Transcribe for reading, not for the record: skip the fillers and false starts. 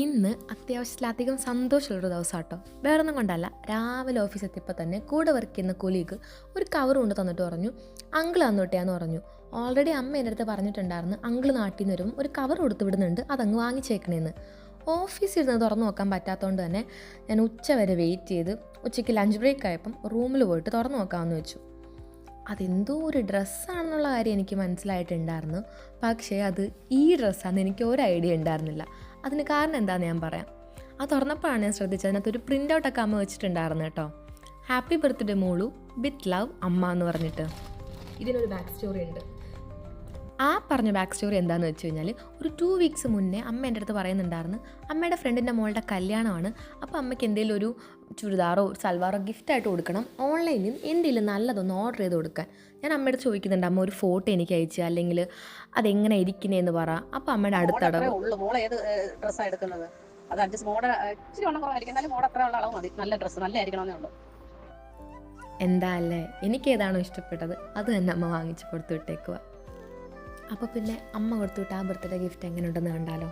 ഇന്ന് അത്യാവശ്യത്തിലധികം സന്തോഷമുള്ളൊരു ദിവസം കേട്ടോ. വേറൊന്നും കൊണ്ടല്ല, രാവിലെ ഓഫീസ് എത്തിയപ്പോൾ തന്നെ കൂടെ വർക്ക് ചെയ്യുന്ന കൊലീഗ് ഒരു കവർ കൊണ്ട് തന്നിട്ട് പറഞ്ഞു, അങ്കിൾ തന്നോട്ടെയാന്ന് പറഞ്ഞു. ഓൾറെഡി അമ്മ എൻ്റെ അടുത്ത് പറഞ്ഞിട്ടുണ്ടായിരുന്നു, അങ്കിൾ നാട്ടിൽ നിന്ന് വരുമ്പോൾ ഒരു കവർ കൊടുത്ത് വിടുന്നുണ്ട്, അതങ്ങ് വാങ്ങിച്ചേക്കണേന്ന്. ഓഫീസിൽ ഇരുന്ന് തുറന്നു നോക്കാൻ പറ്റാത്തതുകൊണ്ട് തന്നെ ഞാൻ ഉച്ച വരെ വെയിറ്റ് ചെയ്ത് ഉച്ചയ്ക്ക് ലഞ്ച് ബ്രേക്ക് ആയപ്പം റൂമിൽ പോയിട്ട് തുറന്നു നോക്കാമെന്ന് വെച്ചു. അതെന്തോ ഒരു ഡ്രസ്സാണെന്നുള്ള കാര്യം എനിക്ക് മനസ്സിലായിട്ടുണ്ടായിരുന്നു. പക്ഷേ അത് ഈ ഡ്രസ്സാണെന്ന് എനിക്ക് ഒരു ഐഡിയ ഉണ്ടായിരുന്നില്ല. അതിന് കാരണം എന്താണെന്ന് ഞാൻ പറയാം. അത് തുറന്നപ്പോഴാണ് ഞാൻ ശ്രദ്ധിച്ചത്, അതിനകത്തൊരു പ്രിൻ്റ് ഔട്ടൊക്കെ അമ്മ വെച്ചിട്ടുണ്ടായിരുന്നു കേട്ടോ. ഹാപ്പി ബർത്ത്ഡേ മോളു, വിത്ത് ലവ് അമ്മ എന്ന് പറഞ്ഞിട്ട്. ഇതിനൊരു ബാക്ക് സ്റ്റോറി ഉണ്ട്. ആ പറഞ്ഞ ബാക്ക് സ്റ്റോറി എന്താണെന്ന് വെച്ച് കഴിഞ്ഞാൽ, ഒരു 2 വീക്സ് മുന്നേ അമ്മ എൻ്റെ അടുത്ത് പറയുന്നുണ്ടായിരുന്നു, അമ്മയുടെ ഫ്രണ്ടിൻ്റെ മോളുടെ കല്യാണമാണ്, അപ്പോൾ അമ്മയ്ക്ക് എന്തെങ്കിലും ഒരു ചുരിദാറോ സൽവാറോ ഗിഫ്റ്റായിട്ട് കൊടുക്കണം, ഓൺലൈനിൽ എന്തെങ്കിലും നല്ലതൊന്ന് ഓർഡർ ചെയ്ത് കൊടുക്കാൻ. ഞാൻ അമ്മയുടെ ചോദിക്കുന്നുണ്ട്, അമ്മ ഒരു ഫോട്ടോ എനിക്ക് അയച്ചു, അല്ലെങ്കിൽ അതെങ്ങനെ ഇരിക്കുന്നതെന്ന് പറ. അപ്പോൾ അമ്മയുടെ അടുത്തടവ് എന്താ അല്ലേ, എനിക്കേതാണോ ഇഷ്ടപ്പെട്ടത് അത് തന്നെ അമ്മ വാങ്ങിച്ച് കൊടുത്തു വിട്ടേക്കുക. അപ്പോൾ പിന്നെ അമ്മ കൊടുത്തു വിട്ട ആ ബർത്ത്ഡേ ഗിഫ്റ്റ് എങ്ങനെ ഉണ്ടെന്ന് കണ്ടാലോ.